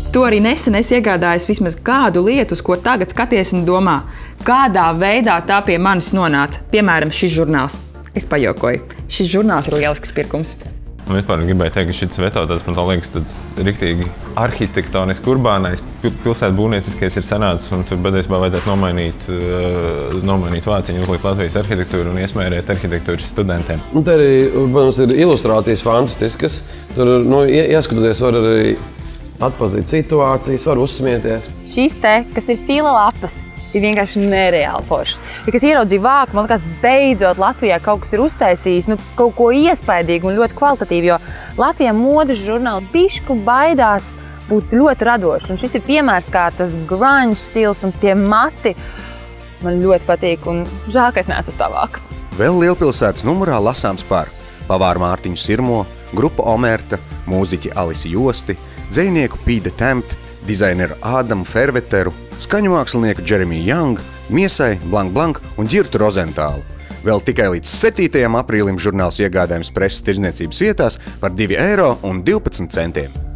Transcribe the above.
Tu arī nesen esi iegādājies vismaz kādu lietu, uz ko tagad skaties un domā, kādā veidā tā pie manis nonāca. Piemēram, šis žurnāls. Es pajokoju. Šis žurnāls ir lielisks pirkums. Vispār gribēju teikt, ka šis vetotāts, man liekas, tāds riktīgi arhitektoniski urbānais, pilsētu būvnieciskais ir sanācis, un tur patiesībā vajadzētu nomainīt vāciņu, uzlikt Latvijas arhitektūru un iesmērēt arhitektūras studentiem. Un te arī, protams, ir ilustrācijas fantastiskas. Tur, ieskatoties, var arī atpazīt situācijas, var uzsmieties. Šis te, kas ir stila lapas, ir vienkārši nereāli foršs. Ja kas ieraudzīja vāku, man liekas, beidzot Latvijā kaut kas ir uztaisījis, kaut ko iespaidīgu un ļoti kvalitatīvu, jo Latvijā modes žurnāli bišku baidās būt ļoti radoši. Un šis ir piemērs, kā tas grunge stils un tie mati man ļoti patīk, un žēl, ka es neesmu uz tā vāka. Vēl Lielpilsētas numurā lasāms par pavāru Mārtiņu Sirmo, grupu Omerta, mūziķi Alisi Josti, dzejnieku Pīda Tempt, dizaineru Ādamu Ferveteru, skaņu mākslinieku Jeremy Young, Miesai, Blank Blank un Ģirtu Rozentālu. Vēl tikai līdz 7. aprīlim žurnāls iegādājums preses tirdzniecības vietās par 2,12 eiro.